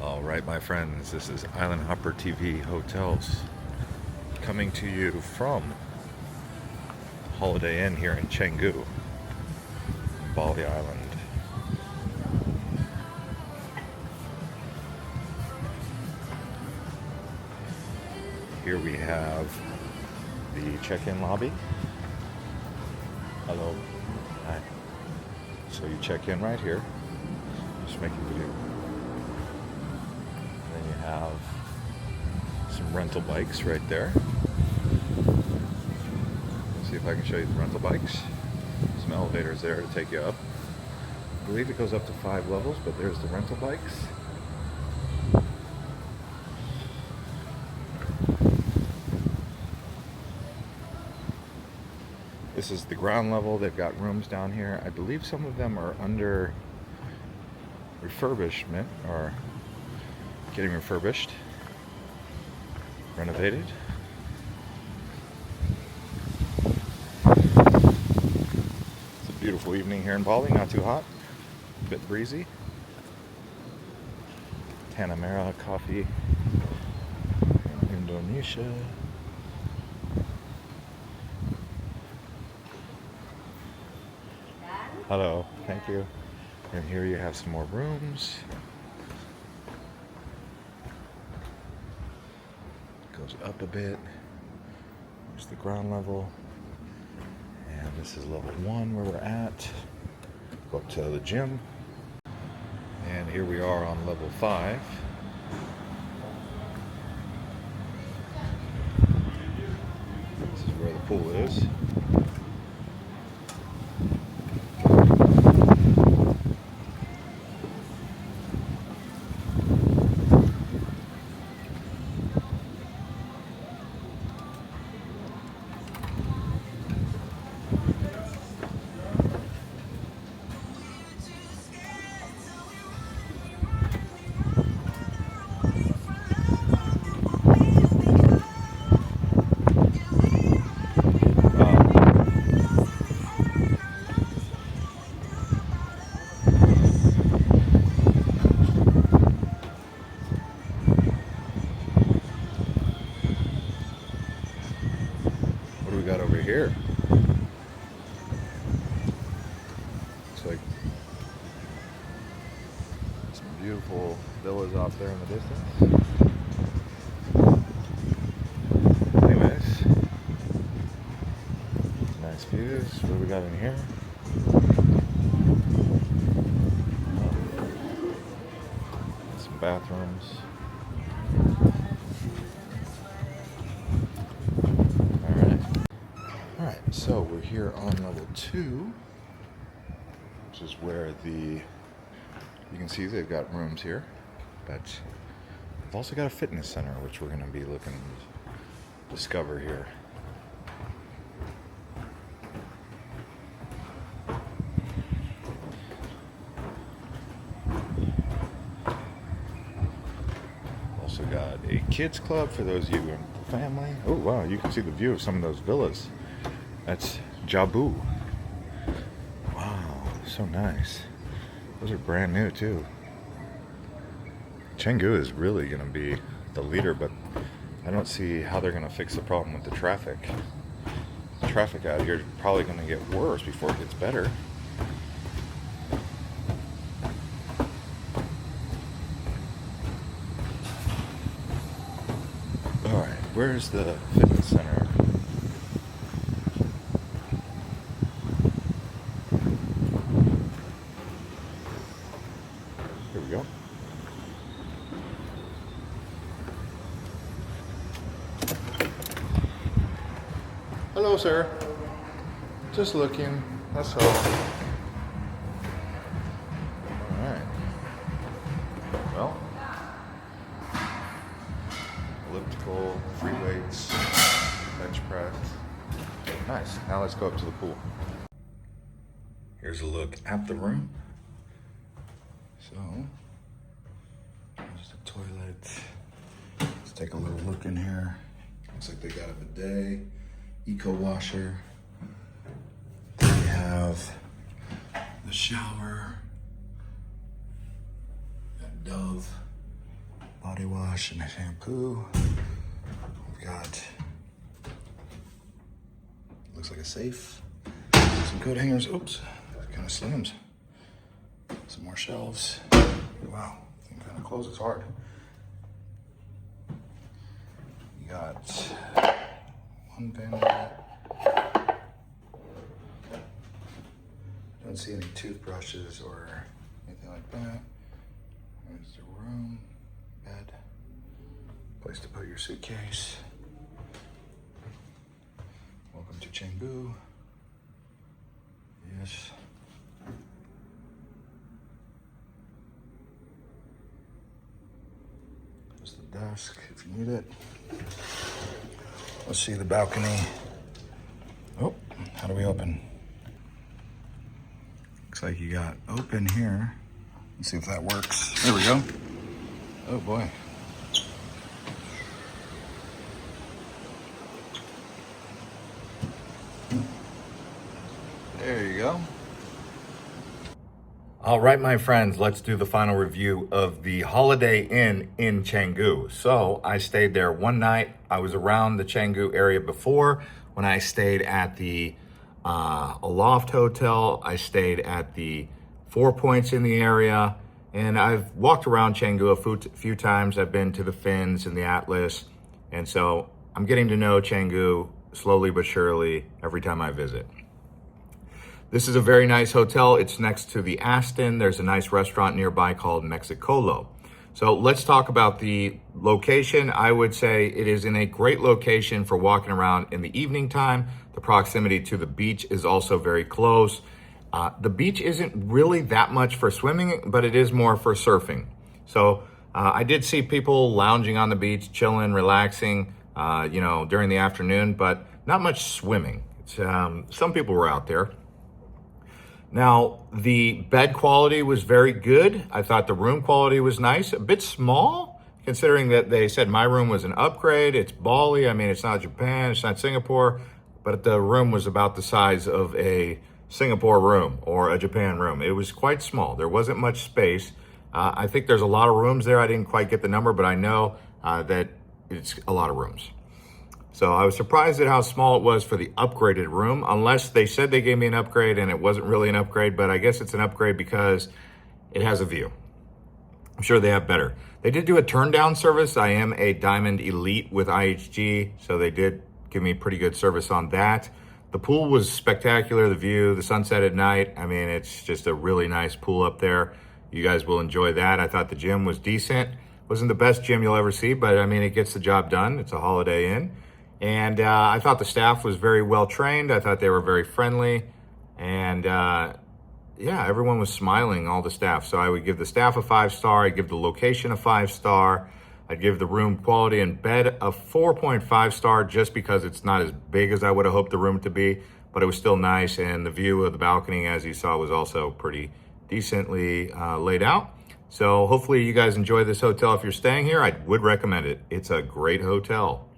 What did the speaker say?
All right, my friends, this is Island Hopper TV Hotels coming to you from Holiday Inn here in Canggu, Bali Island. Here we have the check-in lobby. Hello. Hi. So you check in right here. Just making a video. Then you have some rental bikes right there. Let's see if I can show you the rental bikes. Some elevators there to take you up. I believe it goes up to 5 levels, but there's the rental bikes. This is the ground level. They've got rooms down here. I believe some of them are under refurbishment or getting refurbished, renovated. It's a beautiful evening here in Bali, not too hot, a bit breezy. Tanamera coffee in Indonesia. Hello, thank you. And here you have some more rooms. Goes up a bit. There's the ground level. And this is level 1 where we're at. Go up to the gym. And here we are on level 5. This is where the pool is. What do we got over here? Looks like some beautiful villas off there in the distance. Anyways, nice views. What do we got in here? Some bathrooms. Alright, so we're here on level 2, which is where you can see they've got rooms here, but they've also got a fitness center, which we're going to be looking to discover here. Also got a kids club for those of you in family. Oh wow, you can see the view of some of those villas. That's Jabu. Wow, so nice. Those are brand new too. Canggu is really going to be the leader, but I don't see how they're going to fix the problem with the traffic. The traffic out here is probably going to get worse before it gets better. Alright, where's the fitness center? Here we go. Hello, sir. Just looking. That's all. Alright. Well, elliptical, free weights, bench press. Nice. Now let's go up to the pool. Here's a look at the room. So, there's the toilet. Let's take a little look in here. Looks like they got a bidet, eco washer. They have the shower, got Dove, body wash and shampoo. We've got, looks like a safe. Some coat hangers. Oops, kind of slams. Some more shelves. Wow, thing kind of closes hard. You got one vanity. Don't see any toothbrushes or anything like that. There's the room, bed, place to put your suitcase. Welcome to Canggu. Yes. There's the desk if you need it. Let's see the balcony. Oh, how do we open? Looks like you got open here. Let's see if that works. There we go. Oh boy. There you go. All right, my friends, let's do the final review of the Holiday Inn in Canggu. So I stayed there one night. I was around the Canggu area before when I stayed at the Aloft Hotel. I stayed at the Four Points in the area, and I've walked around Canggu a few times. I've been to the Fins and the Atlas, and so I'm getting to know Canggu slowly but surely every time I visit. This is a very nice hotel. It's next to the Aston. There's a nice restaurant nearby called Mexicolo. So let's talk about the location. I would say it is in a great location for walking around in the evening time. The proximity to the beach is also very close. The beach isn't really that much for swimming, but it is more for surfing. So I did see people lounging on the beach, chilling, relaxing, during the afternoon, but not much swimming. Some people were out there. Now, the bed quality was very good. I thought the room quality was nice, a bit small, considering that they said my room was an upgrade. It's Bali. I mean, it's not Japan, it's not Singapore, but the room was about the size of a Singapore room or a Japan room. It was quite small. There wasn't much space. I think there's a lot of rooms there. I didn't quite get the number, but I know that it's a lot of rooms. So I was surprised at how small it was for the upgraded room, unless they said they gave me an upgrade and it wasn't really an upgrade, but I guess it's an upgrade because it has a view. I'm sure they have better. They did do a turn down service. I am a Diamond Elite with IHG, so they did give me pretty good service on that. The pool was spectacular, the view, the sunset at night. I mean, it's just a really nice pool up there. You guys will enjoy that. I thought the gym was decent. Wasn't the best gym you'll ever see, but I mean, it gets the job done. It's a Holiday Inn. And I thought the staff was very well trained. I thought they were very friendly. And yeah, everyone was smiling, all the staff. So I would give the staff a 5-star. I'd give the location a 5-star. I'd give the room quality and bed a 4.5-star just because it's not as big as I would have hoped the room to be, but it was still nice. And the view of the balcony, as you saw, was also pretty decently laid out. So hopefully you guys enjoy this hotel. If you're staying here, I would recommend it. It's a great hotel.